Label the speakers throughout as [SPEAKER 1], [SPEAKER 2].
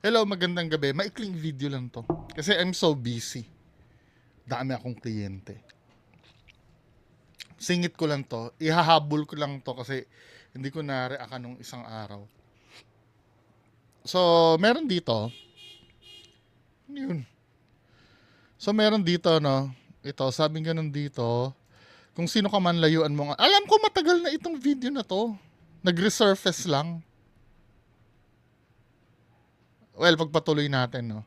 [SPEAKER 1] Hello, magandang gabi. Maikling video lang to. Kasi I'm so busy. Dami akong kliyente. Singit ko lang to. Ihahabol ko lang to kasi hindi ko na-react nung isang araw. So, meron dito. Ano yun? So, meron dito, no? Ito, sabi ganun dito. Kung sino ka man layuan mo nga. Alam ko matagal na itong video na to. Nag-resurface lang. Well, pagpatuloy natin, no?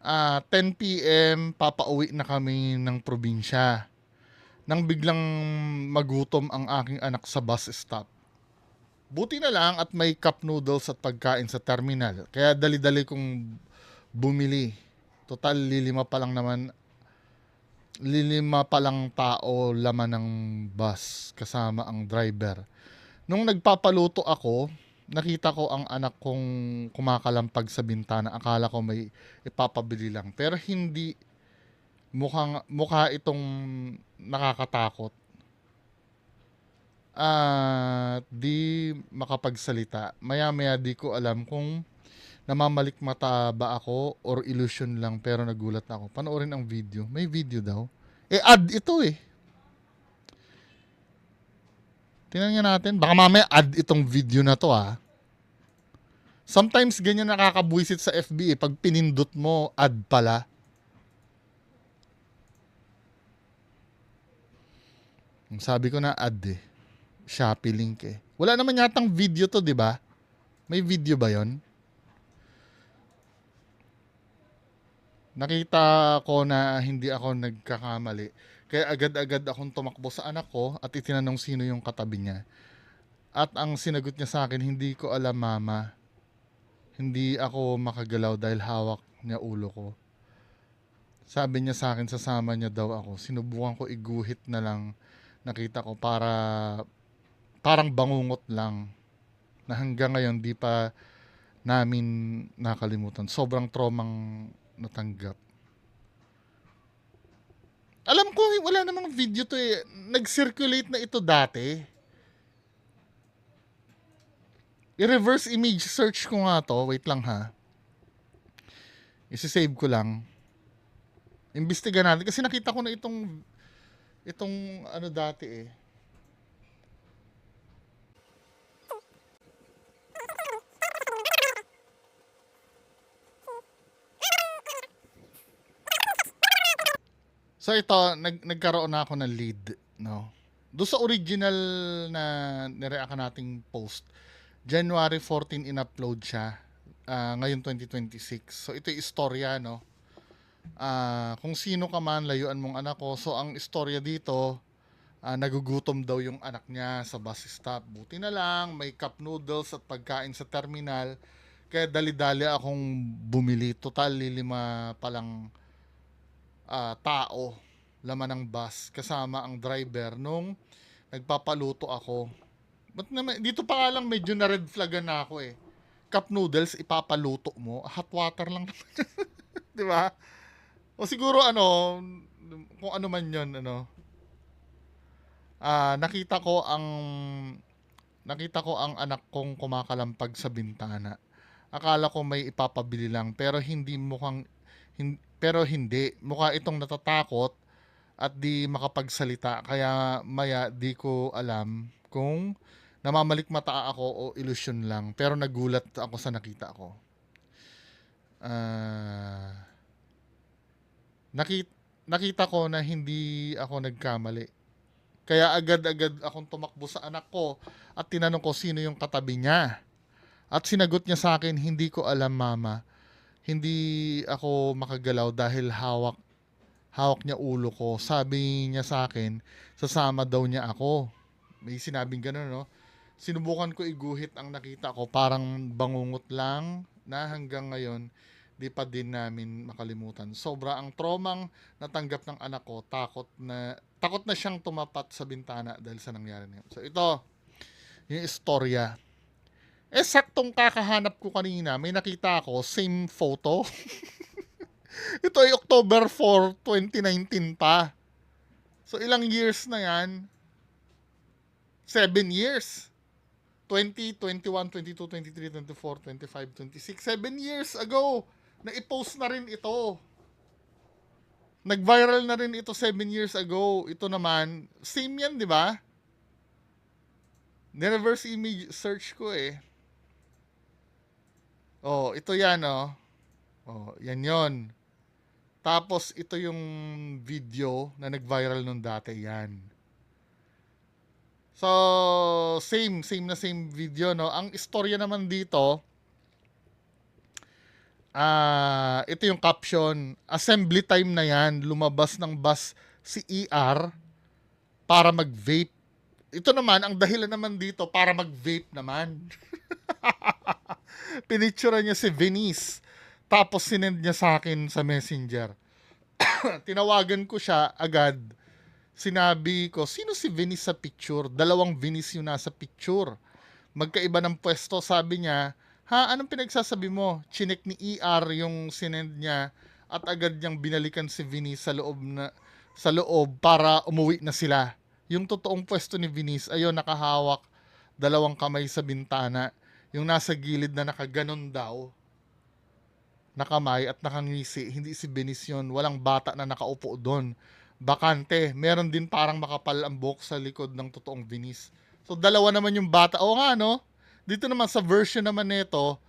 [SPEAKER 1] 10 p.m. papauwi na kami ng probinsya. Nang biglang magutom ang aking anak sa bus stop. Buti na lang at may cup noodles at pagkain sa terminal. Kaya dali-dali kong bumili. Total, lilima pa lang tao laman ng bus kasama ang driver. Nung nagpapaluto ako, nakita ko ang anak kong kumakalampag sa bintana. Akala ko may ipapabili lang. Pero hindi, mukha itong nakakatakot. Di makapagsalita. Maya-maya di ko alam kung namamalikmata ba ako or illusion lang, pero nagulat ako. Panoorin ang video. May video daw. Ad ito eh. Tingnan nga natin. Baka mamaya ad itong video na to ah. Sometimes ganyan nakakabwisit sa FB eh. Pag pinindot mo, ad pala. Sabi ko na ad eh. Shopee link eh. Wala naman yatang video to, di ba? May video ba yon? Nakita ko na hindi ako nagkakamali. Kaya agad-agad akong tumakbo sa anak ko at itinanong sino yung katabi niya. At ang sinagot niya sa akin, hindi ko alam mama. Hindi ako makagalaw dahil hawak niya ulo ko. Sabi niya sa akin, sasama niya daw ako. Sinubukan ko iguhit na lang. Nakita ko parang bangungot lang. Na hanggang ngayon di pa namin nakalimutan. Sobrang tromang natanggap. Alam ko, wala namang video to eh. Nag-circulate na ito dati. I-reverse image search ko nga to. Wait lang ha. Isi-save ko lang. Imbestiga natin. Kasi nakita ko na itong ano dati eh. So ito, nagkaroon na ako ng lead, no? Doon sa original na nireact nating post, January 14 in-upload siya. Ngayon 2026. So ito yung istorya, no? Kung sino ka man, layuan mong anak ko. So ang istorya dito, nagugutom daw yung anak niya sa bus stop. Buti na lang, may cup noodles at pagkain sa terminal. Kaya dali-dali akong bumili. Total, lilima palang tao laman ng bus kasama ang driver nung nagpapaluto ako. But naman, dito pa nga lang medyo na red flagan na ako eh. Cup noodles ipapaluto mo, hot water lang naman. 'Di ba? O siguro ano, kung ano man 'yon, ano. Nakita ko ang anak kong kumakalampag sa bintana. Akala ko may ipapabili lang pero hindi mukha itong natatakot at di makapagsalita, kaya maya di ko alam kung namamalikmata ako o illusion lang, pero nagulat ako sa nakita ko. Ah, nakita ko na hindi ako nagkamali. Kaya agad-agad akong tumakbo sa anak ko at tinanong ko sino yung katabi niya. At sinagot niya sa akin, hindi ko alam mama. Hindi ako makagalaw dahil hawak niya ulo ko. Sabi niya sa akin, sasama daw niya ako. May sinabing gano'n, no? Sinubukan ko iguhit ang nakita ko, parang bangungot lang na hanggang ngayon, di pa din namin makalimutan. Sobra ang tromang natanggap ng anak ko, takot na siyang tumapat sa bintana dahil sa nangyari niya. So ito, yung istorya. Saktong kakahanap ko kanina, may nakita ako, same photo. Ito ay October 4, 2019 pa. So ilang years na yan? 7 years. 20, 21, 22, 23, 24, 25, 26. 7 years ago, na-i-post na rin ito. Nag-viral na rin ito 7 years ago. Ito naman, same yan, di ba? Reverse image search ko eh. Oh, ito yan oh. Oh, yan yon. Tapos ito yung video na nag-viral nung dati yan. So, same video no. Ang istorya naman dito, ito yung caption, assembly time na yan, lumabas ng bus si ER para mag-vape. Ito naman, ang dahilan naman dito para mag-vape naman. Pinicture niya si Venice. Tapos sinend niya sa akin sa messenger. Tinawagan ko siya agad. Sinabi ko, sino si Venice sa picture? Dalawang Venice yung nasa picture. Magkaiba ng pwesto. Sabi niya, ha, anong pinagsasabi mo? Chinek ni ER yung sinend niya at agad niyang binalikan si Venice sa loob para umuwi na sila. Yung totoong pwesto ni Venice, ayun, nakahawak, dalawang kamay sa bintana. Yung nasa gilid na nakaganon daw, nakamay at nakangisi, hindi si Venice yun. Walang bata na nakaupo doon. Bakante. Meron din parang makapal ang buhok sa likod ng totoong Venice. So, dalawa naman yung bata. O nga, no? Dito naman sa version naman nito,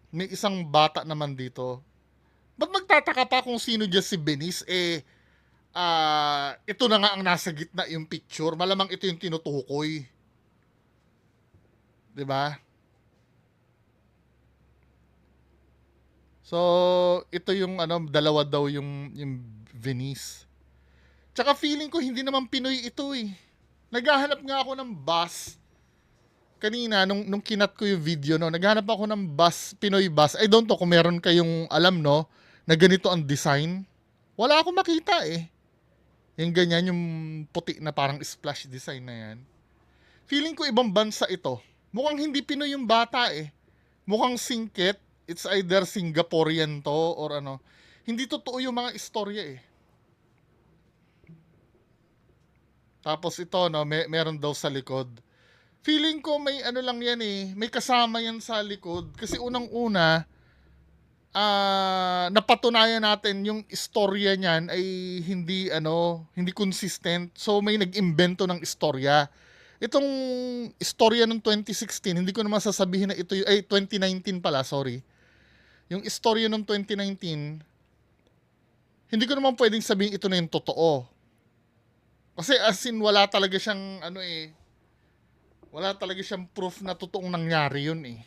[SPEAKER 1] may isang bata naman dito. Ba't magtataka pa kung sino dyan si Venice? Ito na nga ang nasa gitna yung picture. Malamang ito yung tinutukoy. 'Di ba? So, ito yung dalawa daw yung Venice. Tsaka feeling ko hindi naman Pinoy ito eh. Naghahanap nga ako ng bus. Kanina, nung kinat ko yung video, no, naghahanap ako ng bus, Pinoy bus. I don't know kung meron kayong alam, no, na ganito ang design. Wala akong makita eh. Yung ganyan, yung puti na parang splash design na yan. Feeling ko ibang bansa ito. Mukhang hindi Pinoy yung bata eh. Mukhang singkit. It's either Singaporean to or ano. Hindi totoo yung mga istorya eh. Tapos ito, no, meron daw sa likod. Feeling ko may ano lang yan eh. May kasama yan sa likod. Kasi unang-una, napatunayan natin yung istorya niyan ay hindi consistent. So may nag-imbento ng istorya. Itong istorya ng 2016, hindi ko naman sasabihin na ito ay 2019 pala, sorry. Yung istorya ng 2019, hindi ko naman pwedeng sabihin ito na yung totoo. Kasi as in wala talaga siyang wala talaga siyang proof na totoong nangyari yun eh.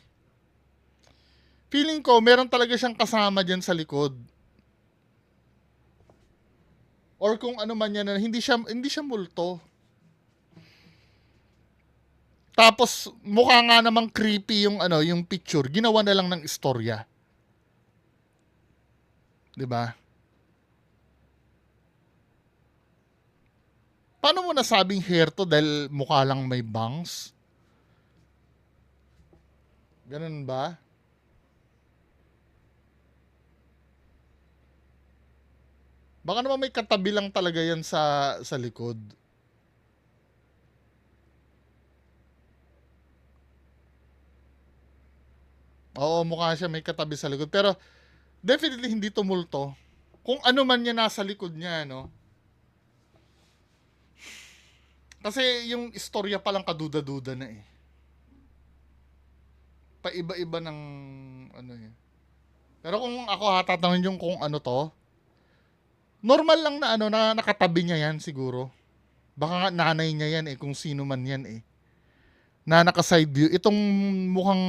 [SPEAKER 1] Feeling ko, meron talaga siyang kasama dyan sa likod. Or kung ano man yan, hindi siya multo. Tapos, mukha nga namang creepy yung picture. Ginawa na lang ng istorya. 'Di ba? Paano mo nasabing hair to dahil mukha lang may bangs? Ganun ba? Baka naman may katabi lang talaga yan sa likod. Oo, mukha siya may katabi sa likod. Pero, definitely hindi tumulto. Kung ano man yan nasa likod niya, no? Kasi yung istorya palang kaduda-duda na eh. Paiba-iba ng eh. Pero kung ako tatanungin yung kung ano to, normal lang na na nakatabi niya yan siguro. Baka nga nanay niya yan eh, kung sino man yan eh. Na naka-side view. Itong mukhang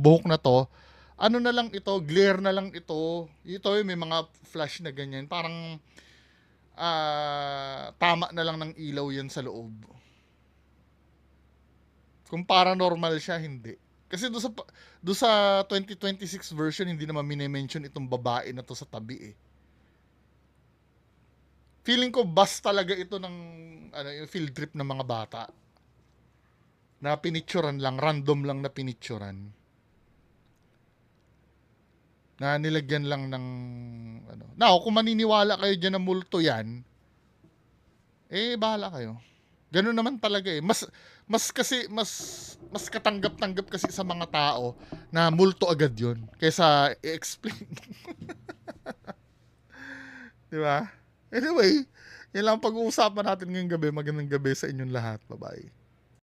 [SPEAKER 1] buhok na to, ano na lang ito, glare na lang ito. Ito may mga flash na ganyan. Parang tama na lang ng ilaw yan sa loob. Kung paranormal siya, hindi. Kasi do sa 2026 version, hindi naman minimension itong babae na to sa tabi eh. Feeling ko bus talaga ito ng yung field trip ng mga bata. Na pinicturan lang, random lang na pinicturan. Na nilagyan lang ng Now, kung maniniwala kayo dyan na multo yan, bahala kayo. Gano'n naman talaga, eh. Mas katanggap-tanggap kasi sa mga tao na multo agad 'yun kaysa i-explain, 'di ba? Anyway, 'yan lang pag-uusapan natin ngayong gabi. Magandang gabi sa inyong lahat. Bye-bye.